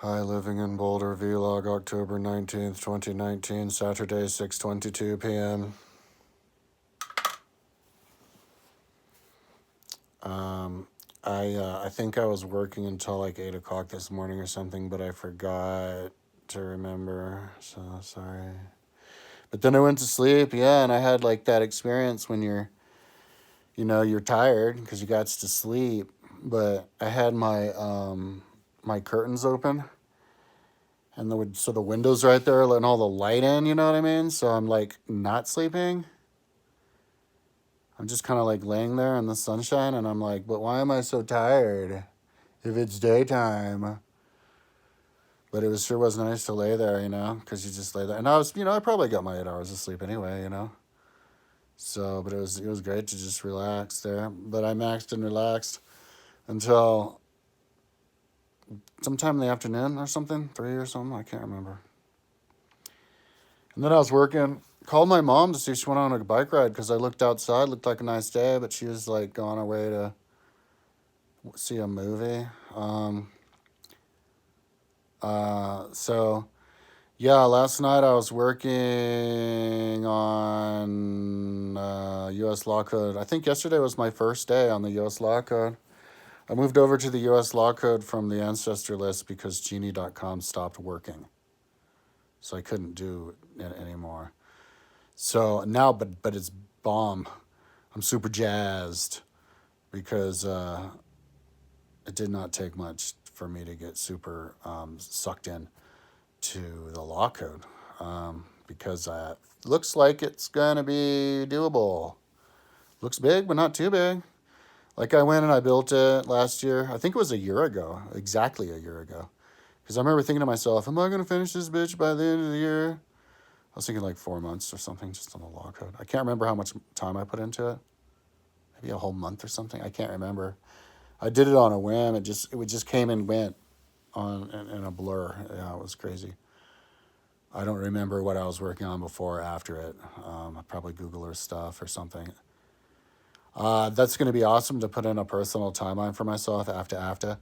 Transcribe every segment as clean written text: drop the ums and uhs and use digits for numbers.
Hi, living in Boulder vlog, October 19th, 2019, Saturday, 6:22 p.m. Um, I think I was working until like 8 o'clock this morning or something, but I forgot to remember, so sorry. But then I went to sleep, yeah, and I had like that experience when you're tired because you got to sleep, but I had my curtains open and the window's right there letting all the light in, you know what I mean? So I'm like not sleeping. I'm just kind of like laying there in the sunshine and I'm like, but why am I so tired if it's daytime? But sure was nice to lay there, because you just lay there. And I probably got my 8 hours of sleep anyway. So, but it was great to just relax there. But I maxed and relaxed until sometime in the afternoon or something, 3 or something. I can't remember. And then I was working. Called my mom to see if she went on a bike ride because I looked outside, looked like a nice day, but she was like on her way to see a movie. So yeah, last night I was working on U.S. Law Code. I think yesterday was my first day on the U.S. Law Code. I moved over to the U.S. Law Code from the ancestor list because Genie.com stopped working, so I couldn't do it anymore. So now, but it's bomb. I'm super jazzed because it did not take much for me to get super sucked in to the law code because looks like it's going to be doable. Looks big, but not too big. Like I went and I built it last year. I think it was a year ago, exactly a year ago. Because I remember thinking to myself, am I going to finish this bitch by the end of the year? I was thinking like 4 months or something just on the law code. I can't remember how much time I put into it. Maybe a whole month or something. I can't remember. I did it on a whim. It just came and went in a blur. Yeah, it was crazy. I don't remember what I was working on before or after it. I probably Google or stuff or something. That's going to be awesome to put in a personal timeline for myself after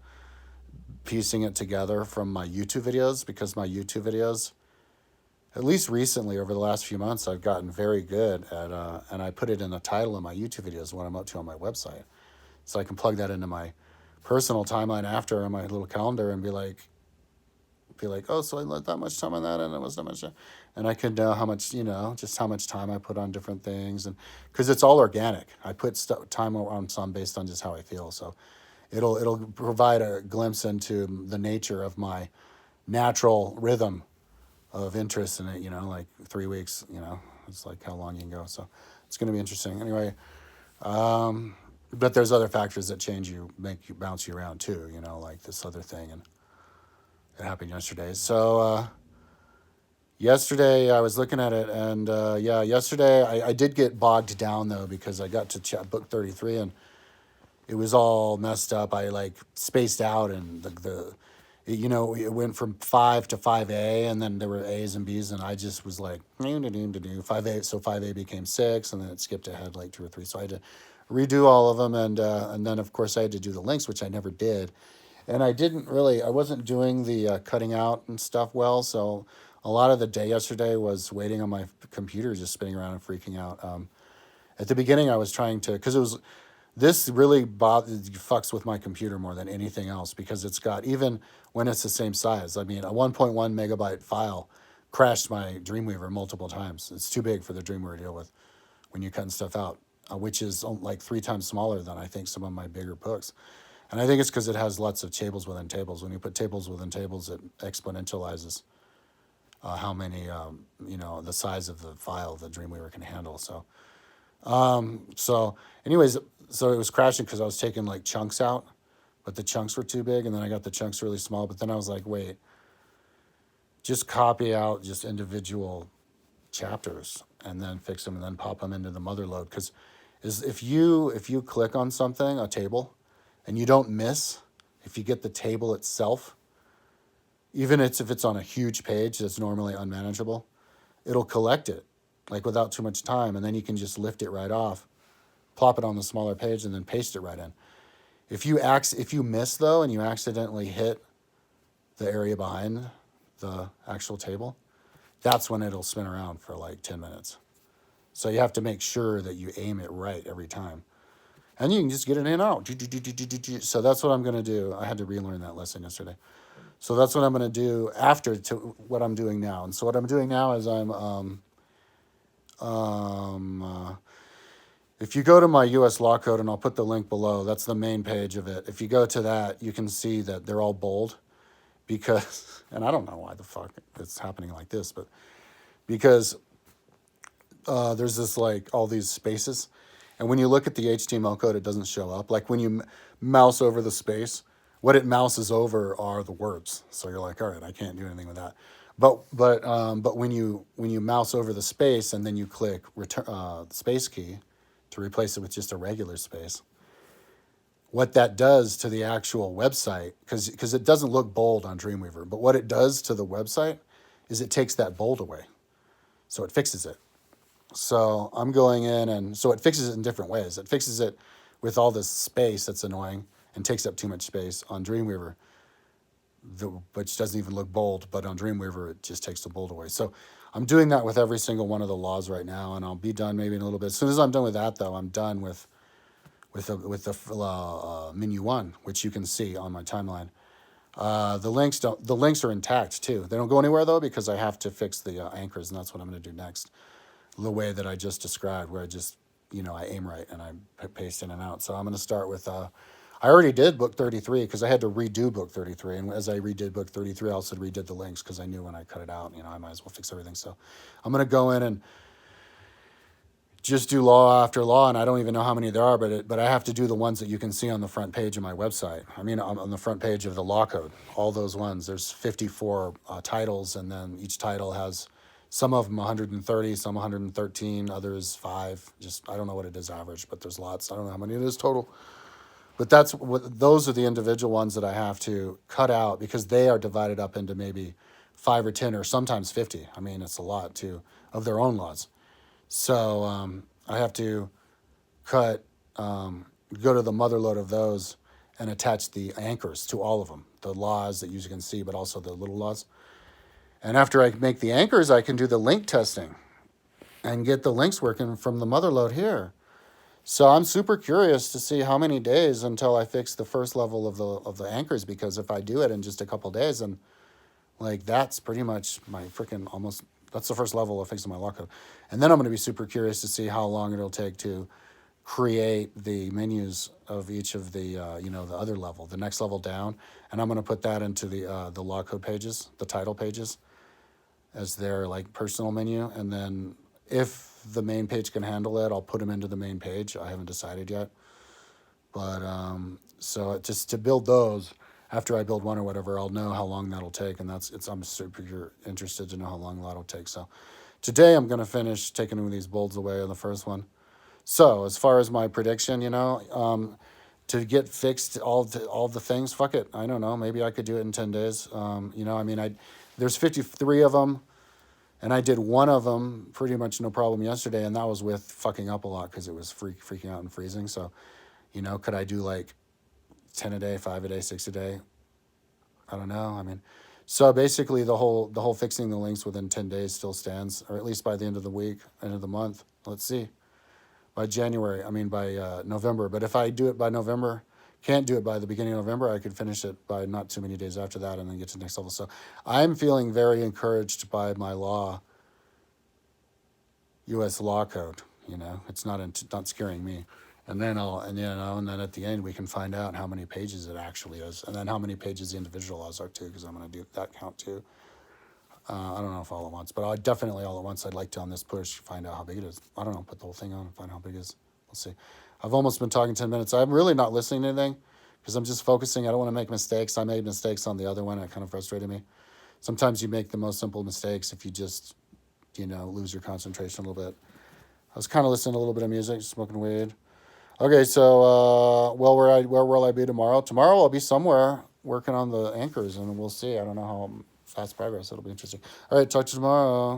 piecing it together from my YouTube videos because my YouTube videos, at least recently over the last few months, I've gotten very good at, and I put it in the title of my YouTube videos, what I'm up to on my website. So I can plug that into my personal timeline after on my little calendar and be like, oh, so I let that much time on that, and it was that much, and I could know how much, just how much time I put on different things, and because it's all organic, I put time on some based on just how I feel, so it'll provide a glimpse into the nature of my natural rhythm of interest in it, like 3 weeks, it's like how long you can go, so it's going to be interesting. Anyway, but there's other factors that change you, make you bounce you around too, like this other thing, and it happened yesterday. So yesterday I was looking at it, and yeah, yesterday I did get bogged down though because I got to book 33 and it was all messed up. I like spaced out, and it went from 5 to 5A, and then there were A's and B's, and I just was like 5A. So 5A became 6, and then it skipped ahead like 2 or 3. So I had to redo all of them, and then of course I had to do the links, which I never did. And I wasn't doing the cutting out and stuff well. So a lot of the day yesterday was waiting on my computer, just spinning around and freaking out. At the beginning, I was trying to, because this really fucks with my computer more than anything else because it's got, even when it's the same size, I mean, a 1.1 megabyte file crashed my Dreamweaver multiple times. It's too big for the Dreamweaver to deal with when you're cutting stuff out, which is like 3 times smaller than I think some of my bigger books. And I think it's because it has lots of tables within tables. When you put tables within tables, it exponentializes how many, the size of the file the Dreamweaver can handle. So anyways, so it was crashing because I was taking like chunks out, but the chunks were too big, and then I got the chunks really small. But then I was like, wait, just copy out just individual chapters and then fix them and then pop them into the mother load. Because if you click on something, a table, and you don't miss, if you get the table itself, even if it's on a huge page that's normally unmanageable, it'll collect it like without too much time, and then you can just lift it right off, plop it on the smaller page, and then paste it right in. If you miss though and you accidentally hit the area behind the actual table, that's when it'll spin around for like 10 minutes. So you have to make sure that you aim it right every time. And you can just get it in and out. So that's what I'm going to do. I had to relearn that lesson yesterday. So that's what I'm going to do after to what I'm doing now. And so what I'm doing now is if you go to my US law code, and I'll put the link below, that's the main page of it. If you go to that, you can see that they're all bold because, and I don't know why the fuck it's happening like this, but because there's this like all these spaces. And when you look at the HTML code, it doesn't show up. Like when you mouse over the space, what it mouses over are the words. So you're like, all right, I can't do anything with that. But when you mouse over the space and then you click return space key to replace it with just a regular space, what that does to the actual website, because it doesn't look bold on Dreamweaver, but what it does to the website is it takes that bold away. So it fixes it. So I'm going in, and so it fixes it in different ways. It fixes it with all this space that's annoying and takes up too much space on Dreamweaver, which doesn't even look bold, but on Dreamweaver, it just takes the bold away. So I'm doing that with every single one of the laws right now, and I'll be done maybe in a little bit. As soon as I'm done with that, though, I'm done with the menu one, which you can see on my timeline. The links are intact too. They don't go anywhere though, because I have to fix the anchors, and that's what I'm going to do next. The way that I just described, where I just, I aim right and I paste in and out. So I'm going to start with, I already did book 33 because I had to redo book 33. And as I redid book 33, I also redid the links because I knew when I cut it out, I might as well fix everything. So I'm going to go in and just do law after law, and I don't even know how many there are, but I have to do the ones that you can see on the front page of my website. I mean, on the front page of the law code, all those ones. There's 54 titles, and then each title has some of them 130, some 113, others 5. Just I don't know what it is average, but there's lots. I don't know how many it is total. But those are the individual ones that I have to cut out because they are divided up into maybe 5 or 10 or sometimes 50. I mean, it's a lot too of their own laws. So I have to go to the mother load of those and attach the anchors to all of them, the laws that you can see, but also the little laws. And after I make the anchors, I can do the link testing and get the links working from the mother load here. So I'm super curious to see how many days until I fix the first level of the anchors, because if I do it in just a couple of days, then like that's pretty much my freaking almost. That's the first level of fixing my law code. And then I'm going to be super curious to see how long it'll take to create the menus of each of the, the other level, the next level down. And I'm going to put that into the law code pages, the title pages, as their like personal menu. And then if the main page can handle it, I'll put them into the main page. I haven't decided yet. But so just to build those, after I build one or whatever, I'll know how long that'll take, and I'm super interested to know how long that'll take. So today I'm going to finish taking these bolds away on the first one. So as far as my prediction, to get fixed all the things, fuck it. I don't know. Maybe I could do it in 10 days. There's 53 of them, and I did one of them pretty much no problem yesterday, and that was with fucking up a lot because it was freaking out and freezing. So, could I do like 10 a day, 5 a day, 6 a day? I don't know. I mean, so basically the whole fixing the links within 10 days still stands, or at least by the end of the week, end of the month. Let's see. By November. But if I do it by November, can't do it by the beginning of November, I could finish it by not too many days after that and then get to the next level. So I'm feeling very encouraged by my U.S. law code. It's not scaring me. And then and then at the end we can find out how many pages it actually is, and then how many pages the individual laws are too, because I'm going to do that count too. I don't know if all at once, but definitely all at once. I'd like to on this push find out how big it is. I don't know, put the whole thing on and find out how big it is. We'll see. I've almost been talking 10 minutes. I'm really not listening to anything because I'm just focusing. I don't want to make mistakes. I made mistakes on the other one. It kind of frustrated me. Sometimes you make the most simple mistakes if you just, lose your concentration a little bit. I was kind of listening to a little bit of music, smoking weed. Okay, so where will I be tomorrow? Tomorrow I'll be somewhere working on the anchors, and we'll see. I don't know how fast progress. It'll be interesting. All right, talk to you tomorrow.